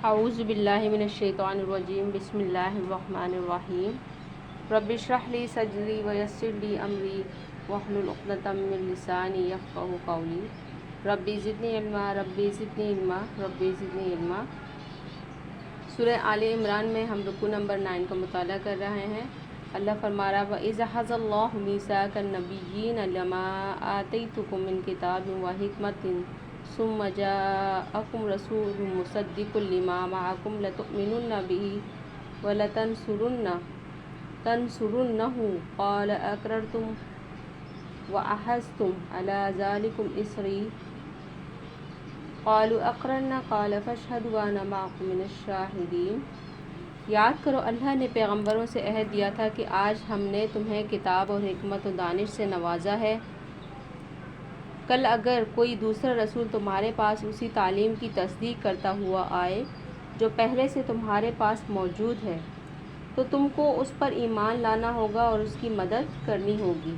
اعوذ باللہ من الشیطان الرجیم بسم اللہ الرحمن الرحیم رب اشرح لی صدری ویسر لی امری واحلل عقدۃ من لسانی یفقہوا قولی ربی زدنی علما ربی زدنی علما ربی زدنی علما۔ سورہ آل عمران میں ہم رکوع نمبر 9 کا مطالعہ کر رہے ہیں۔ اللہ فرما رہا وَإِذْ أَخَذَ اللَّهُ مِيثَاقَ النَّبِيِّينَ لَمَا آتَيْتُكُم مِّن كِتَابٍ وَحِكْمَةٍ ثُمَّ جَاءَكُمْ رَسُولٌ مُّصَدِّقٌ لِّمَا مَعَكُمْ لَتُؤْمِنُنَّ بِهِ وَلَتَنصُرُنَّهُ قَالَ أَقْرَرْتُمْ وَأَخَذْتُمْ عَلَىٰ ذَٰلِكُمْ إِصْرِي قَالُوا أَقْرَرْنَا قَالَ فَاشْهَدُوا وَأَنَا مَعَكُم مِّنَ الشَّاهِدِينَ۔ یاد کرو اللہ نے پیغمبروں سے عہد دیا تھا کہ آج ہم نے تمہیں کتاب اور حکمت و دانش سے نوازا ہے۔ کل اگر کوئی دوسرا رسول تمہارے پاس اسی تعلیم کی تصدیق کرتا ہوا آئے جو پہلے سے تمہارے پاس موجود ہے تو تم کو اس پر ایمان لانا ہوگا اور اس کی مدد کرنی ہوگی۔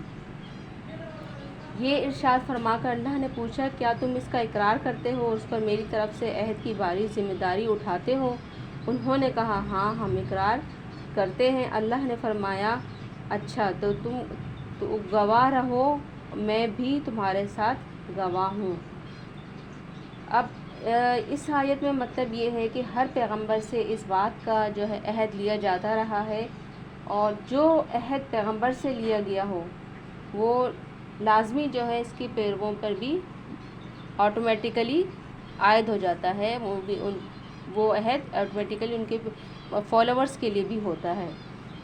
یہ ارشاد فرما کر اللہ نے پوچھا کیا تم اس کا اقرار کرتے ہو اور اس پر میری طرف سے عہد کی باری ذمہ داری اٹھاتے ہو؟ انہوں نے کہا ہاں ہم اقرار کرتے ہیں۔ اللہ نے فرمایا اچھا تو تم گواہ رہو، میں بھی تمہارے ساتھ گواہ ہوں۔ اب اس آیت میں مطلب یہ ہے کہ ہر پیغمبر سے اس بات کا جو ہے عہد لیا جاتا رہا ہے، اور جو عہد پیغمبر سے لیا گیا ہو وہ لازمی جو ہے اس کی پیرووں پر بھی آٹومیٹیکلی عائد ہو جاتا ہے، وہ عہد آٹومیٹیکلی ان کے فالوورز کے لیے بھی ہوتا ہے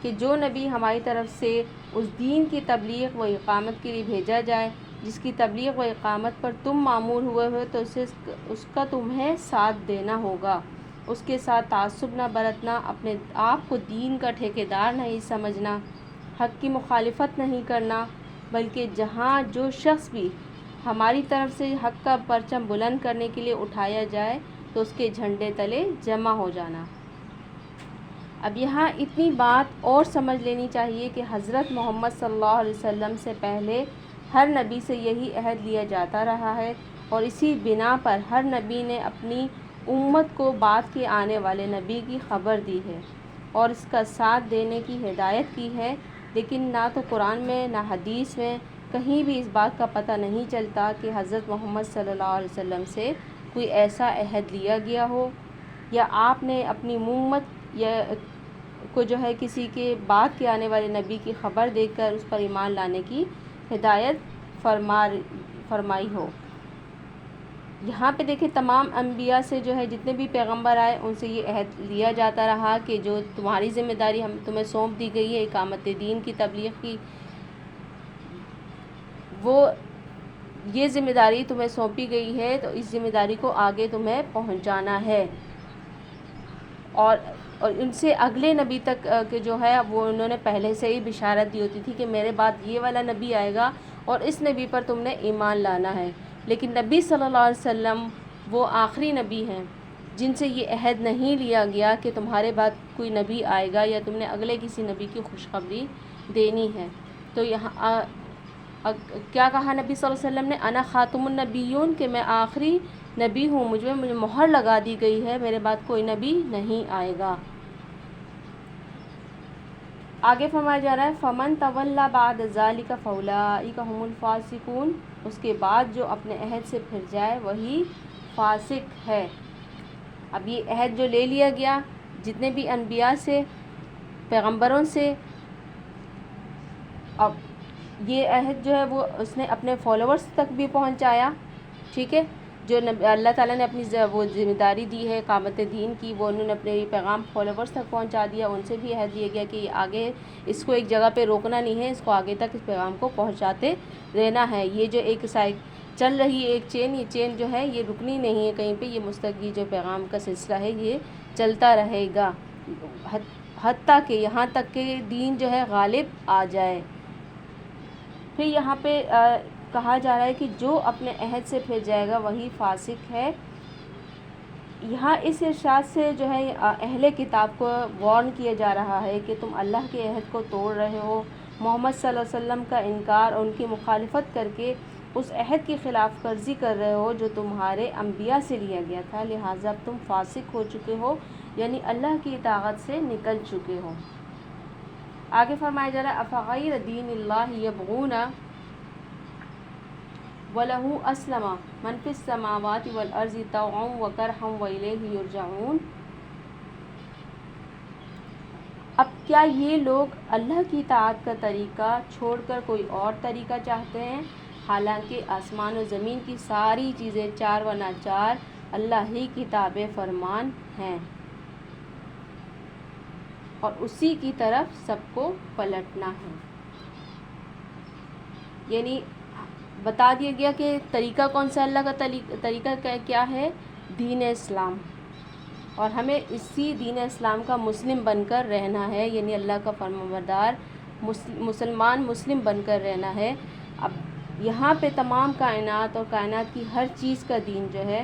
کہ جو نبی ہماری طرف سے اس دین کی تبلیغ و اقامت کے لیے بھیجا جائے جس کی تبلیغ و اقامت پر تم مامور ہوئے ہو تو اس کا تمہیں ساتھ دینا ہوگا، اس کے ساتھ تعصب نہ برتنا، اپنے آپ کو دین کا ٹھیکیدار نہیں سمجھنا، حق کی مخالفت نہیں کرنا، بلکہ جہاں جو شخص بھی ہماری طرف سے حق کا پرچم بلند کرنے کے لیے اٹھایا جائے تو اس کے جھنڈے تلے جمع ہو جانا۔ اب یہاں اتنی بات اور سمجھ لینی چاہیے کہ حضرت محمد صلی اللہ علیہ وسلم سے پہلے ہر نبی سے یہی عہد لیا جاتا رہا ہے، اور اسی بنا پر ہر نبی نے اپنی امت کو بعد کے آنے والے نبی کی خبر دی ہے اور اس کا ساتھ دینے کی ہدایت کی ہے، لیکن نہ تو قرآن میں نہ حدیث میں کہیں بھی اس بات کا پتہ نہیں چلتا کہ حضرت محمد صلی اللہ علیہ وسلم سے کوئی ایسا عہد لیا گیا ہو یا آپ نے اپنی امت کو جو ہے کسی کے بعد کے آنے والے نبی کی خبر دے کر اس پر ایمان لانے کی ہدایت فرمائی ہو۔ یہاں پہ دیکھیں تمام انبیاء سے جو ہے جتنے بھی پیغمبر آئے ان سے یہ عہد لیا جاتا رہا کہ جو تمہاری ذمہ داری ہم تمہیں سونپ دی گئی ہے اقامت دین کی تبلیغ کی، وہ یہ ذمہ داری تمہیں سونپی گئی ہے تو اس ذمہ داری کو آگے تمہیں پہنچانا ہے، اور ان سے اگلے نبی تک کہ جو ہے وہ انہوں نے پہلے سے ہی بشارت دی ہوتی تھی کہ میرے بعد یہ والا نبی آئے گا اور اس نبی پر تم نے ایمان لانا ہے، لیکن نبی صلی اللہ علیہ وسلم وہ آخری نبی ہیں جن سے یہ عہد نہیں لیا گیا کہ تمہارے بعد کوئی نبی آئے گا یا تم نے اگلے کسی نبی کی خوشخبری دینی ہے۔ تو یہاں کیا کہا نبی صلی اللہ علیہ وسلم نے انا خاتم النبیون کہ میں آخری نبی ہوں، مجھے مہر لگا دی گئی ہے، میرے بعد کوئی نبی نہیں آئے گا۔ آگے فرمایا جا رہا ہے فمن تولی بعد ذلک فاولئک هم الفاسقون، اس کے بعد جو اپنے عہد سے پھر جائے وہی فاسق ہے۔ اب یہ عہد جو لے لیا گیا جتنے بھی انبیاء سے پیغمبروں سے، اب یہ عہد جو ہے وہ اس نے اپنے فالوورز تک بھی پہنچایا، ٹھیک ہے، جو اللہ تعالیٰ نے اپنی وہ ذمہ داری دی ہے اقامت دین کی وہ انہوں نے اپنے پیغام فالوورز تک پہنچا دیا، ان سے بھی عہد دیا گیا کہ آگے اس کو ایک جگہ پہ روکنا نہیں ہے، اس کو آگے تک اس پیغام کو پہنچاتے رہنا ہے۔ یہ جو ایک چل رہی ایک چین، یہ چین جو ہے یہ رکنی نہیں ہے کہیں پہ، یہ مستقل جو پیغام کا سلسلہ ہے یہ چلتا رہے گا حتیٰ کہ یہاں تک کہ دین جو ہے غالب آ جائے۔ پھر یہاں پہ کہا جا رہا ہے کہ جو اپنے عہد سے پھر جائے گا وہی فاسق ہے۔ یہاں اس ارشاد سے جو ہے اہل کتاب کو وارن کیا جا رہا ہے کہ تم اللہ کے عہد کو توڑ رہے ہو، محمد صلی اللہ علیہ وسلم کا انکار اور ان کی مخالفت کر کے اس عہد کی خلاف ورزی کر رہے ہو جو تمہارے انبیاء سے لیا گیا تھا، لہٰذا اب تم فاسق ہو چکے ہو، یعنی اللہ کی اطاعت سے نکل چکے ہو۔ آگے فرمایا جا رہا ہے افغیر دین اللہ یبغون وَلَهُ أَسْلَمَ مَنْ فِي السَّمَاوَاتِ وَالْأَرْضِ طَوْعًا وَكَرْهًا وَإِلَيْهِ يُرْجَعُونَ۔ اب کیا یہ لوگ اللہ کی اطاعت کا طریقہ چھوڑ کر کوئی اور طریقہ چاہتے ہیں، حالانکہ آسمان و زمین کی ساری چیزیں چار و ناچار اللہ ہی کی تابع فرمان ہیں اور اسی کی طرف سب کو پلٹنا ہے۔ یعنی بتا دیا گیا کہ طریقہ کون سا، اللہ کا طریقہ کیا ہے، دین اسلام، اور ہمیں اسی دین اسلام کا مسلم بن کر رہنا ہے، یعنی اللہ کا فرمانبردار مسلم بن کر رہنا ہے۔ اب یہاں پہ تمام کائنات اور کائنات کی ہر چیز کا دین جو ہے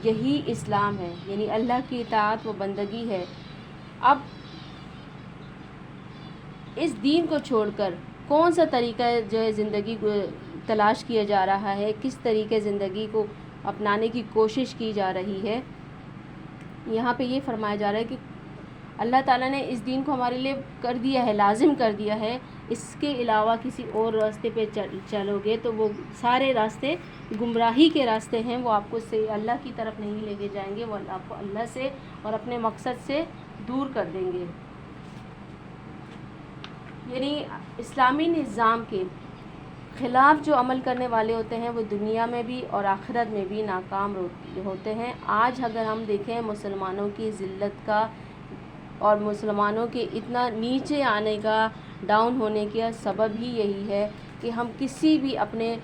یہی اسلام ہے، یعنی اللہ کی اطاعت و بندگی ہے۔ اب اس دین کو چھوڑ کر کون سا طریقہ جو ہے زندگی کو تلاش کیا جا رہا ہے، کس طریقے زندگی کو اپنانے کی کوشش کی جا رہی ہے، یہاں پہ یہ فرمایا جا رہا ہے کہ اللہ تعالیٰ نے اس دین کو ہمارے لیے کر دیا ہے، لازم کر دیا ہے۔ اس کے علاوہ کسی اور راستے پہ چلو گے تو وہ سارے راستے گمراہی کے راستے ہیں، وہ آپ کو اللہ کی طرف نہیں لے کے جائیں گے، وہ آپ کو اللہ سے اور اپنے مقصد سے دور کر دیں گے۔ یعنی اسلامی نظام کے خلاف جو عمل کرنے والے ہوتے ہیں وہ دنیا میں بھی اور آخرت میں بھی ناکام ہوتے ہیں۔ آج اگر ہم دیکھیں مسلمانوں کی ذلت کا اور مسلمانوں کے اتنا نیچے آنے کا، ڈاؤن ہونے کا سبب ہی یہی ہے کہ ہم کسی بھی اپنے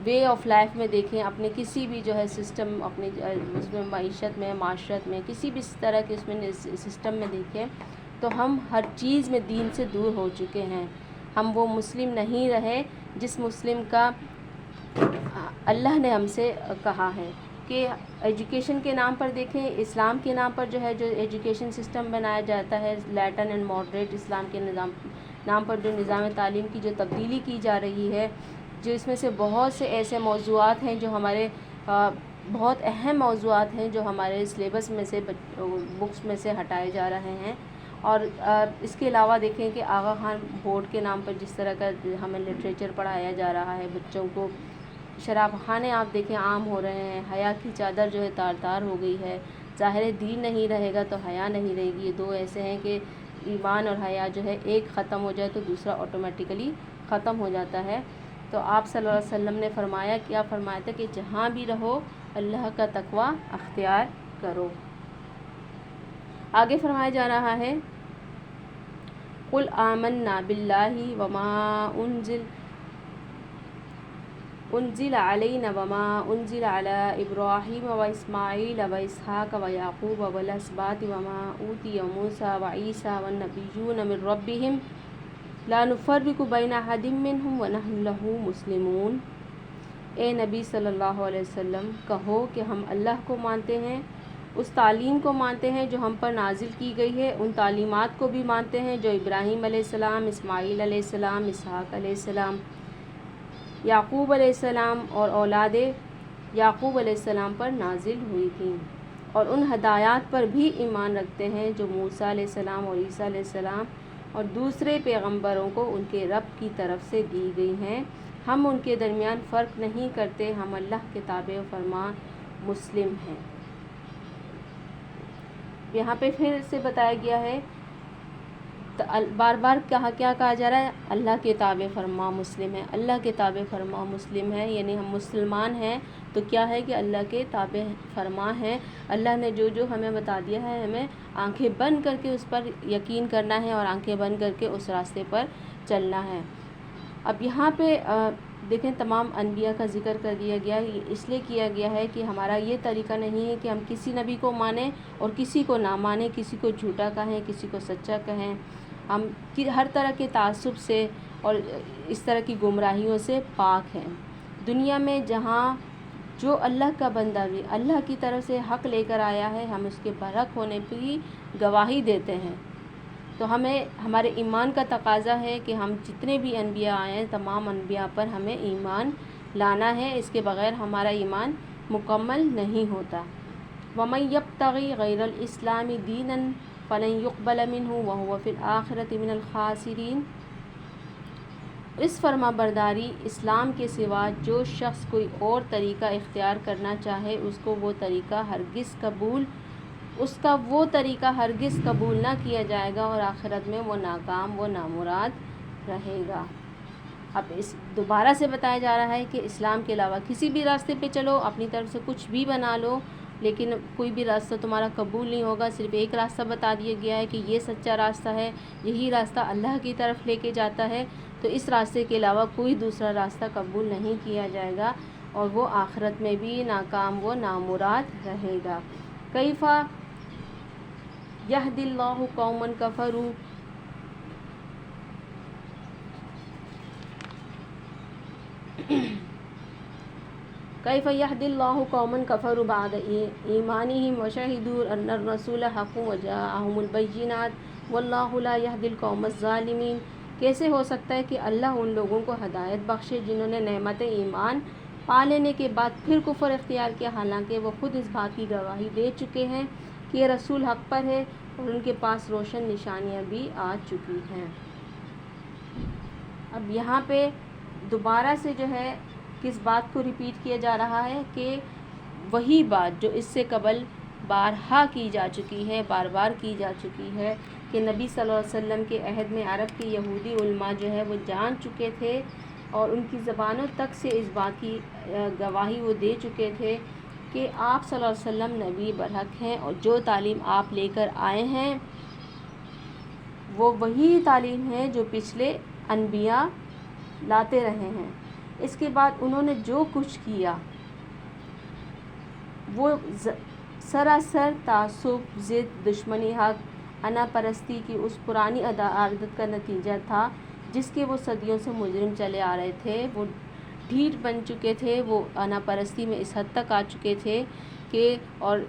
وے آف لائف میں دیکھیں، اپنے کسی بھی جو ہے سسٹم، اپنے اس میں معیشت میں، معاشرت میں، کسی بھی اس طرح کے اس میں سسٹم میں دیکھیں تو ہم ہر چیز میں دین سے دور ہو چکے ہیں۔ ہم وہ مسلم نہیں رہے جس مسلم کا اللہ نے ہم سے کہا ہے کہ ایجوکیشن کے نام پر دیکھیں، اسلام کے نام پر جو ہے جو ایجوکیشن سسٹم بنایا جاتا ہے، لیٹن اینڈ ماڈریٹ اسلام کے نام پر جو نظام تعلیم کی جو تبدیلی کی جا رہی ہے، جو اس میں سے بہت سے ایسے موضوعات ہیں جو ہمارے بہت اہم موضوعات ہیں جو ہمارے سلیبس میں سے بکس میں سے ہٹائے جا رہے ہیں۔ اور اس کے علاوہ دیکھیں کہ آغا خان بورڈ کے نام پر جس طرح کا ہمیں لٹریچر پڑھایا جا رہا ہے بچوں کو، شراب خانے آپ دیکھیں عام ہو رہے ہیں، حیا کی چادر جو ہے تار تار ہو گئی ہے۔ ظاہر دین نہیں رہے گا تو حیا نہیں رہے گی، یہ دو ایسے ہیں کہ ایمان اور حیا جو ہے ایک ختم ہو جائے تو دوسرا آٹومیٹیکلی ختم ہو جاتا ہے۔ تو آپ صلی اللہ علیہ وسلم نے فرمایا، کیا فرمایا تھا کہ جہاں بھی رہو اللہ کا تقوی اختیار کرو۔ آگے فرمایا جا رہا ہے قُلْ آمَنَّا بِاللَّهِ وَمَا أُنزِلَ عَلَيْنَا وَمَا أُنزِلَ عَلَىٰ إِبْرَاهِيمَ وَإِسْمَاعِيلَ وَإِسْحَاقَ وَيَعْقُوبَ وَالْأَسْبَاطِ وَمَا أُوتِيَ مُوسَىٰ وَعِيسَىٰ وَالنَّبِيُّونَ مِن رَّبِّهِمْ لَا نُفَرِّقُ بَيْنَ أَحَدٍ مِّنْهُمْ وَنَحْنُ لَهُ مُسْلِمُونَ۔ اے نبی صلی اللہ علیہ وسلم کہو کہ ہم اللہ کو مانتے ہیں، اس تعلیم کو مانتے ہیں جو ہم پر نازل کی گئی ہے، ان تعلیمات کو بھی مانتے ہیں جو ابراہیم علیہ السلام، اسماعیل علیہ السلام، اسحاق علیہ السلام، یعقوب علیہ السلام اور اولاد یعقوب علیہ السلام پر نازل ہوئی تھیں، اور ان ہدایات پر بھی ایمان رکھتے ہیں جو موسیٰ علیہ السلام اور عیسیٰ علیہ السلام اور دوسرے پیغمبروں کو ان کے رب کی طرف سے دی گئی ہیں۔ ہم ان کے درمیان فرق نہیں کرتے، ہم اللہ کے تابع و فرمان مسلم ہیں۔ یہاں پہ پھر سے بتایا گیا ہے، بار بار کیا کہا جا رہا ہے، اللہ کے تابع فرما مسلم ہے، اللہ کے تابع فرما مسلم ہے، یعنی ہم مسلمان ہیں تو کیا ہے کہ اللہ کے تابع فرما ہیں۔ اللہ نے جو جو ہمیں بتا دیا ہے ہمیں آنکھیں بند کر کے اس پر یقین کرنا ہے اور آنکھیں بند کر کے اس راستے پر چلنا ہے۔ اب یہاں پہ دیکھیں تمام انبیاء کا ذکر کر دیا گیا ہے، اس لیے کیا گیا ہے کہ ہمارا یہ طریقہ نہیں ہے کہ ہم کسی نبی کو مانیں اور کسی کو نہ مانیں، کسی کو جھوٹا کہیں، کسی کو سچا کہیں۔ ہم ہر طرح کے تعصب سے اور اس طرح کی گمراہیوں سے پاک ہیں۔ دنیا میں جہاں جو اللہ کا بندہ بھی اللہ کی طرف سے حق لے کر آیا ہے، ہم اس کے برحق ہونے کی گواہی دیتے ہیں۔ تو ہمیں ہمارے ایمان کا تقاضا ہے کہ ہم جتنے بھی انبیاء آئے ہیں تمام انبیاء پر ہمیں ایمان لانا ہے، اس کے بغیر ہمارا ایمان مکمل نہیں ہوتا۔ وَمَن يَبْتَغِ غَيْرَ الْإِسْلَامِ دِينًا فَلَن يُقْبَلَ مِنْهُ وَهُوَ فِي الْآخِرَةِ مِنَ الْخَاسِرِينَ۔ اس فرما برداری اسلام کے سوا جو شخص کوئی اور طریقہ اختیار کرنا چاہے اس کا وہ طریقہ ہرگز قبول نہ کیا جائے گا اور آخرت میں وہ ناکام و نامراد رہے گا۔ اب اس دوبارہ سے بتایا جا رہا ہے کہ اسلام کے علاوہ کسی بھی راستے پہ چلو، اپنی طرف سے کچھ بھی بنا لو، لیکن کوئی بھی راستہ تمہارا قبول نہیں ہوگا۔ صرف ایک راستہ بتا دیا گیا ہے کہ یہ سچا راستہ ہے، یہی راستہ اللہ کی طرف لے کے جاتا ہے، تو اس راستے کے علاوہ کوئی دوسرا راستہ قبول نہیں کیا جائے گا اور وہ آخرت میں بھی ناکام و نامراد رہے گا۔ کیف یہدی اللہ قوما کفروا کیف یہدی اللہ قوما کفروا بعد ایمانہم وشہدوا ان الرسول حق وجاءہم البینات واللہ لا یہدی القوم الظالمین۔ کیسے ہو سکتا ہے کہ اللہ ان لوگوں کو ہدایت بخشے جنہوں نے نعمت ایمان پا لینے کے بعد پھر کفر اختیار کیا، حالانکہ وہ خود اس بات کی گواہی دے چکے ہیں کہ یہ رسول حق پر ہے اور ان کے پاس روشن نشانیاں بھی آ چکی ہیں۔ اب یہاں پہ دوبارہ سے جو ہے کس بات کو ریپیٹ کیا جا رہا ہے کہ وہی بات جو اس سے قبل بارہا کی جا چکی ہے، بار بار کی جا چکی ہے کہ نبی صلی اللہ علیہ وسلم کے عہد میں عرب کے یہودی علماء جو ہے وہ جان چکے تھے اور ان کی زبانوں تک سے اس بات کی گواہی وہ دے چکے تھے کہ آپ صلی اللہ علیہ وسلم نبی برحق ہیں اور جو تعلیم آپ لے کر آئے ہیں وہ وہی تعلیم ہے جو پچھلے انبیاء لاتے رہے ہیں۔ اس کے بعد انہوں نے جو کچھ کیا وہ سراسر تعصب، ضد، دشمنی حق، انا پرستی کی اس پرانی عادت کا نتیجہ تھا جس کے وہ صدیوں سے مجرم چلے آ رہے تھے۔ وہ ڈھیٹ بن چکے تھے، وہ انا پرستی میں اس حد تک آ چکے تھے کہ اور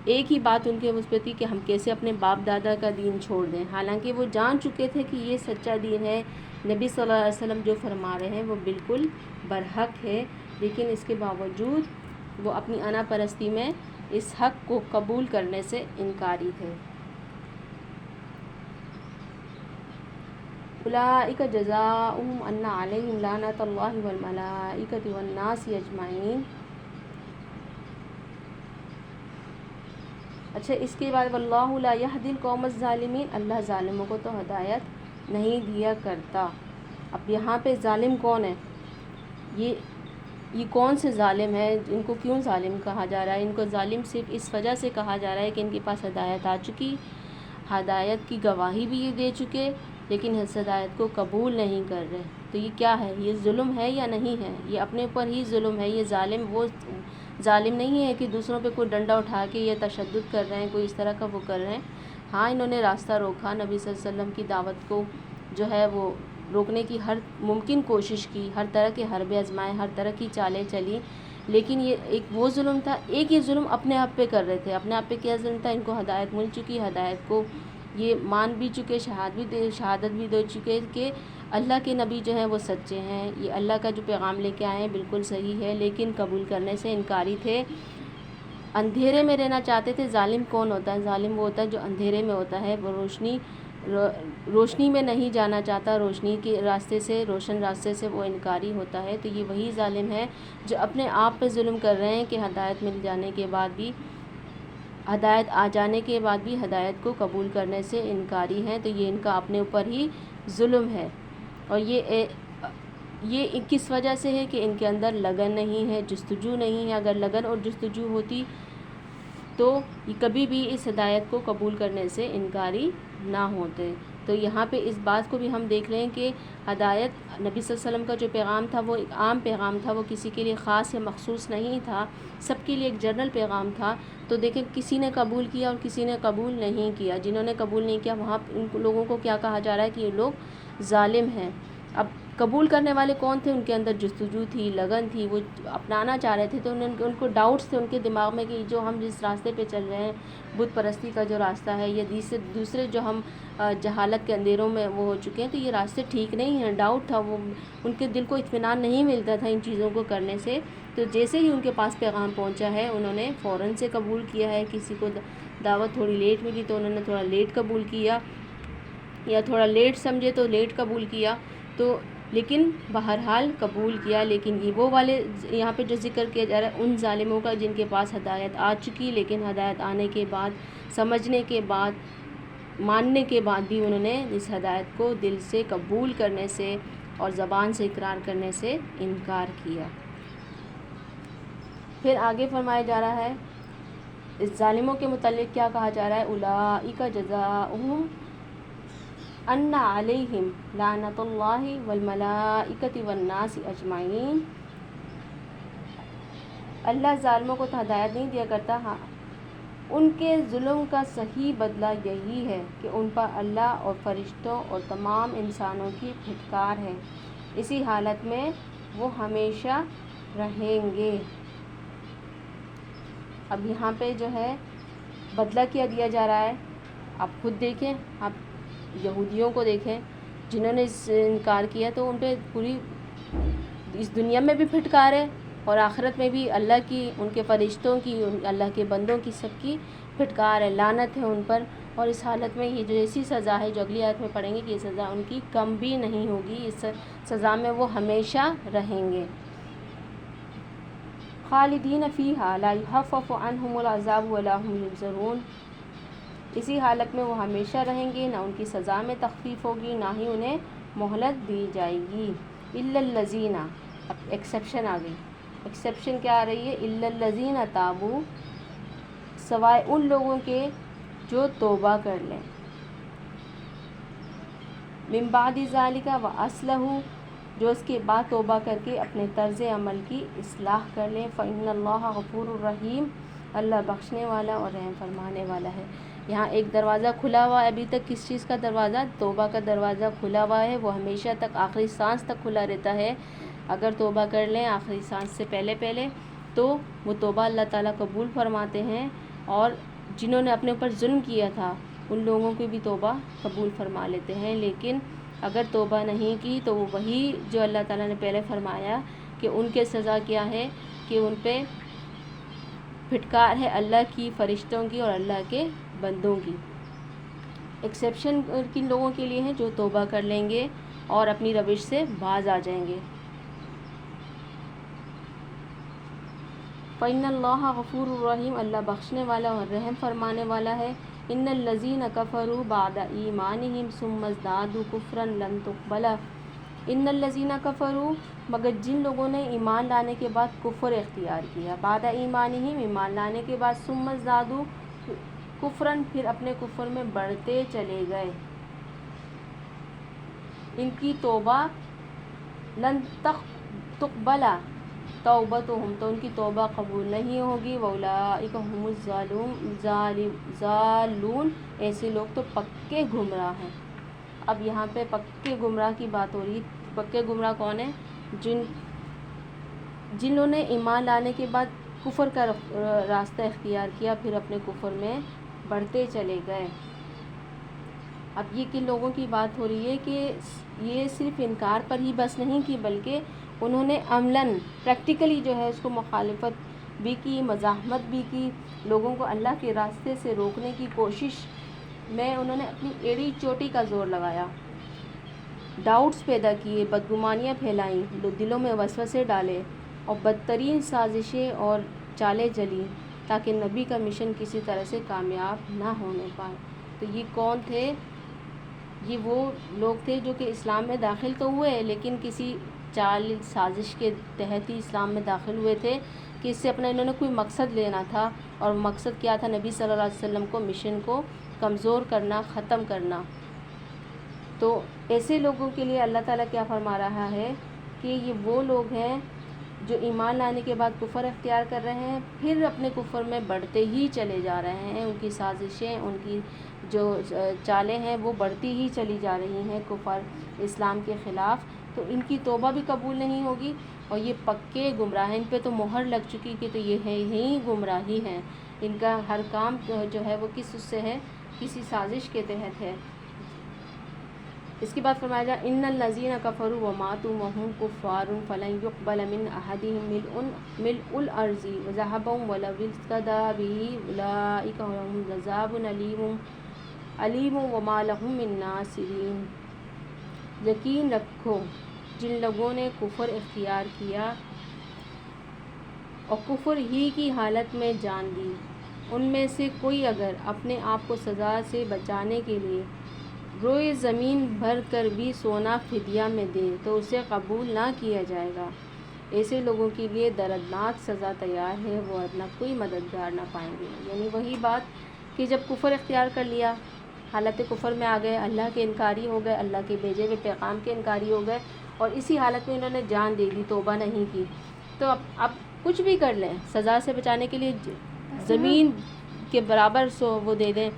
ایک ہی بات ان کے اس پہ تھی کہ ہم کیسے اپنے باپ دادا کا دین چھوڑ دیں، حالانکہ وہ جان چکے تھے کہ یہ سچا دین ہے، نبی صلی اللہ علیہ وسلم جو فرما رہے ہیں وہ بالکل برحق ہے، لیکن اس کے باوجود وہ اپنی انا پرستی میں اس حق کو قبول کرنے سے انکاری تھے۔ اولئک جزاؤہم ان علیہم لعنۃ اللہ والملائکۃ والناس اجمعین۔ اچھا، اس کے بعد واللہ لا یہدی القوم الظالمین، اللہ ظالموں کو تو ہدایت نہیں دیا کرتا۔ اب یہاں پہ ظالم کون ہے؟ یہ کون سے ظالم ہے؟ ان کو کیوں ظالم کہا جا رہا ہے؟ ان کو ظالم صرف اس وجہ سے کہا جا رہا ہے کہ ان کے پاس ہدایت آ چکی، ہدایت کی گواہی بھی یہ دے چکے، لیکن اس ہدایت کو قبول نہیں کر رہے۔ تو یہ کیا ہے؟ یہ ظلم ہے یا نہیں ہے؟ یہ اپنے اوپر ہی ظلم ہے۔ یہ ظالم وہ ظالم نہیں ہے کہ دوسروں پہ کوئی ڈنڈا اٹھا کے یہ تشدد کر رہے ہیں، کوئی اس طرح کا وہ کر رہے ہیں۔ ہاں، انہوں نے راستہ روکا، نبی صلی اللہ علیہ وسلم کی دعوت کو جو ہے وہ روکنے کی ہر ممکن کوشش کی، ہر طرح کے حربے آزمائے، ہر طرح کی چالیں چلی، لیکن یہ ایک وہ ظلم تھا، ایک یہ ظلم اپنے آپ پہ کر رہے تھے۔ اپنے آپ پہ کیا ظلم تھا؟ ان کو ہدایت مل چکی، ہدایت کو یہ مان بھی چکے، شہادت بھی دے چکے کہ اللہ کے نبی جو ہیں وہ سچے ہیں، یہ اللہ کا جو پیغام لے کے آئے ہیں بالکل صحیح ہے، لیکن قبول کرنے سے انکاری تھے، اندھیرے میں رہنا چاہتے تھے۔ ظالم کون ہوتا ہے؟ ظالم وہ ہوتا ہے جو اندھیرے میں ہوتا ہے، وہ روشنی میں نہیں جانا چاہتا، روشنی کے راستے سے، روشن راستے سے وہ انکاری ہوتا ہے۔ تو یہ وہی ظالم ہے جو اپنے آپ پہ ظلم کر رہے ہیں کہ ہدایت مل جانے کے بعد بھی، ہدایت آ جانے کے بعد بھی ہدایت کو قبول کرنے سے انکاری ہیں۔ تو یہ ان کا اپنے اوپر ہی ظلم ہے، اور یہ کس وجہ سے ہے کہ ان کے اندر لگن نہیں ہے، جستجو نہیں ہے۔ اگر لگن اور جستجو ہوتی تو یہ کبھی بھی اس ہدایت کو قبول کرنے سے انکاری نہ ہوتے۔ تو یہاں پہ اس بات کو بھی ہم دیکھ لیں کہ ہدایت نبی صلی اللہ علیہ وسلم کا جو پیغام تھا وہ ایک عام پیغام تھا، وہ کسی کے لیے خاص یا مخصوص نہیں تھا، سب کے لیے ایک جنرل پیغام تھا۔ تو دیکھیں کسی نے قبول کیا اور کسی نے قبول نہیں کیا۔ جنہوں نے قبول نہیں کیا وہاں ان لوگوں کو کیا کہا جا رہا ہے کہ یہ لوگ ظالم ہیں۔ اب قبول کرنے والے کون تھے؟ ان کے اندر جستجو تھی، لگن تھی، وہ اپنانا چاہ رہے تھے، تو ان کو ڈاؤٹس تھے ان کے دماغ میں کہ جو ہم جس راستے پہ چل رہے ہیں، بت پرستی کا جو راستہ ہے، یا دوسرے جو ہم جہالت کے اندھیروں میں وہ ہو چکے ہیں، تو یہ راستے ٹھیک نہیں ہیں. ڈاؤٹ تھا، وہ ان کے دل کو اطمینان نہیں ملتا تھا ان چیزوں کو کرنے سے. تو جیسے ہی ان کے پاس پیغام پہنچا ہے، انہوں نے فوراً سے قبول کیا ہے. کسی کو دعوت تھوڑی لیٹ ملی تو انہوں نے تھوڑا لیٹ قبول کیا، یا تھوڑا لیٹ سمجھے تو لیٹ قبول کیا، تو لیکن بہرحال قبول کیا. لیکن یہ وہ والے یہاں پہ جو ذکر کیا جا رہا ہے ان ظالموں کا جن کے پاس ہدایت آ چکی، لیکن ہدایت آنے کے بعد، سمجھنے کے بعد، ماننے کے بعد بھی انہوں نے اس ہدایت کو دل سے قبول کرنے سے اور زبان سے اقرار کرنے سے انکار کیا. پھر آگے فرمایا جا رہا ہے اس ظالموں کے متعلق کیا کہا جا رہا ہے، اولئک جزاؤہم ان علیہم لعنۃ اللہ والملائکۃ والناس اجمعین. اللہ ظالموں کو تو ہدایت نہیں دیا کرتا، ہاں ان کے ظلم کا صحیح بدلہ یہی ہے کہ ان پر اللہ اور فرشتوں اور تمام انسانوں کی پھٹکار ہے، اسی حالت میں وہ ہمیشہ رہیں گے. اب یہاں پہ جو ہے بدلہ کیا دیا جا رہا ہے، آپ خود دیکھیں، آپ یہودیوں کو دیکھیں جنہوں نے اس انکار کیا، تو ان پہ پوری اس دنیا میں بھی پھٹکار ہے اور آخرت میں بھی اللہ کی، ان کے فرشتوں کی، اللہ کے بندوں کی، سب کی پھٹکار ہے، لعنت ہے ان پر. اور اس حالت میں یہ جو ایسی سزا ہے جو اگلی آیت میں پڑھیں گے کہ یہ سزا ان کی کم بھی نہیں ہوگی، اس سزا میں وہ ہمیشہ رہیں گے. خالدین فیہا لا یخفف عنہم العذاب ولا هم ینظرون. اسی حالت میں وہ ہمیشہ رہیں گے، نہ ان کی سزا میں تخفیف ہوگی، نہ ہی انہیں مہلت دی جائے گی. الا الذین، اب ایکسیپشن آ گئی. ایکسیپشن کیا آ رہی ہے؟ الا الذین تابوا، سوائے ان لوگوں کے جو توبہ کر لیں، من بعد ذالک واصلحوا، جو اس کے بعد توبہ کر کے اپنے طرز عمل کی اصلاح کر لیں. فإن اللہ غفور الرحیم، اللہ بخشنے والا اور رحم فرمانے والا ہے. یہاں ایک دروازہ کھلا ہوا ہے ابھی تک، کس چیز کا دروازہ؟ توبہ کا دروازہ کھلا ہوا ہے، وہ ہمیشہ تک، آخری سانس تک کھلا رہتا ہے. اگر توبہ کر لیں آخری سانس سے پہلے تو وہ توبہ اللہ تعالیٰ قبول فرماتے ہیں، اور جنہوں نے اپنے اوپر ظلم کیا تھا ان لوگوں کی بھی توبہ قبول فرما لیتے ہیں. لیکن اگر توبہ نہیں کی تو وہ وہی جو اللہ تعالیٰ نے پہلے فرمایا کہ ان کے سزا کیا ہے، کہ ان پہ پھٹکار ہے اللہ کی، فرشتوں کی اور اللہ کے بندوں کی. ایکسیپشن کن لوگوں کے لیے ہیں؟ جو توبہ کر لیں گے اور اپنی روش سے باز آ جائیں گے. فإن اللہ غفور الرحیم، اللہ بخشنے والا اور رحم فرمانے والا ہے. ان الذین کفروا بعد ایمانہم ثم ازدادوا کفرا لن تقبل. ان الذین کفروا، مگر جن لوگوں نے ایمان لانے کے بعد کفر اختیار کیا، بعد ایمانہم، ایمان لانے کے بعد، ثم ازدادوا کفرا، پھر اپنے کفر میں بڑھتے چلے گئے، ان کی توبہ لن تقبل توبتہم، تو ان کی توبہ قبول نہیں ہوگی. واولئک هم الضالون، ایسے لوگ تو پکے گمراہ ہیں. اب یہاں پہ پکے گمراہ کی بات ہو رہی ہے. پکے گمراہ کون ہیں؟ جنہوں نے ایمان لانے کے بعد کفر کا راستہ اختیار کیا، پھر اپنے کفر میں بڑھتے چلے گئے. اب یہ کن لوگوں کی بات ہو رہی ہے کہ یہ صرف انکار پر ہی بس نہیں کی، بلکہ انہوں نے عملاً، پریکٹیکلی جو ہے اس کو مخالفت بھی کی، مزاحمت بھی کی، لوگوں کو اللہ کے راستے سے روکنے کی کوشش میں انہوں نے اپنی ایڑی چوٹی کا زور لگایا، ڈاؤٹس پیدا کیے، بدگمانیاں پھیلائیں، دلوں میں وسوسے ڈالے اور بدترین سازشیں اور چالیں چلیں تاکہ نبی کا مشن کسی طرح سے کامیاب نہ ہونے پائے. تو یہ کون تھے؟ یہ وہ لوگ تھے جو کہ اسلام میں داخل تو ہوئے، لیکن کسی چال سازش کے تحت ہی اسلام میں داخل ہوئے تھے کہ اس سے اپنا انہوں نے کوئی مقصد لینا تھا، اور مقصد کیا تھا؟ نبی صلی اللہ علیہ وسلم کو، مشن کو کمزور کرنا، ختم کرنا. تو ایسے لوگوں کے لیے اللہ تعالیٰ کیا فرما رہا ہے کہ یہ وہ لوگ ہیں جو ایمان لانے کے بعد کفر اختیار کر رہے ہیں، پھر اپنے کفر میں بڑھتے ہی چلے جا رہے ہیں. ان کی سازشیں، ان کی جو چالیں ہیں وہ بڑھتی ہی چلی جا رہی ہیں کفر اسلام کے خلاف. تو ان کی توبہ بھی قبول نہیں ہوگی، اور یہ پکے گمراہ ہیں، ان پہ تو مہر لگ چکی کہ تو یہ ہے ہی گمراہی ہیں، ان کا ہر کام جو ہے وہ کس اس سے ہے، کسی سازش کے تحت ہے۔ اس کے بعد فرمایا جا ان الذین کفروا وماتوا وهم کفار فلن يقبل من احدهم ملء الارض ذهبا ولو افتدى به اولئک لهم عذاب علیم وما لهم من ناصرین۔ یقین رکھو جن لوگوں نے کفر اختیار کیا اور کفر ہی کی حالت میں جان دی، ان میں سے کوئی اگر اپنے آپ کو سزا سے بچانے کے لیے روئے زمین بھر کر بھی سونا فدیہ میں دے تو اسے قبول نہ کیا جائے گا۔ ایسے لوگوں کے لیے دردناک سزا تیار ہے، وہ اپنا کوئی مددگار نہ پائیں گے۔ یعنی وہی بات کہ جب کفر اختیار کر لیا، حالت کفر میں آ گئے، اللہ کے انکاری ہو گئے، اللہ کے بھیجے ہوئے پیغام کے انکاری ہو گئے، اور اسی حالت میں انہوں نے جان دے دی، توبہ نہیں کی، تو اب کچھ بھی کر لیں، سزا سے بچانے کے لیے زمین کے برابر وہ دے دیں،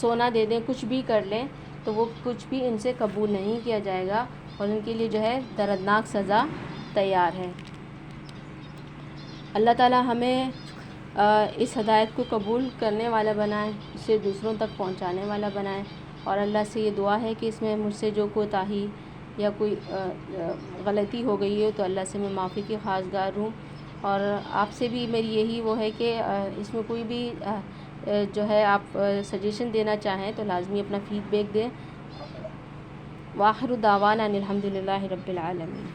سونا دے دیں، کچھ بھی کر لیں، تو وہ کچھ بھی ان سے قبول نہیں کیا جائے گا، اور ان کے لیے جو ہے دردناک سزا تیار ہے۔ اللہ تعالی ہمیں اس ہدایت کو قبول کرنے والا بنائے، اسے دوسروں تک پہنچانے والا بنائے، اور اللہ سے یہ دعا ہے کہ اس میں مجھ سے جو کوتاہی یا کوئی غلطی ہو گئی ہے تو اللہ سے میں معافی کی خواستگار ہوں، اور آپ سے بھی میری یہی وہ ہے کہ اس میں کوئی بھی جو ہے آپ سجیشن دینا چاہیں تو لازمی اپنا فیڈ بیک دیں۔ وآخر دعوانا ان الحمد للہ رب العالمین۔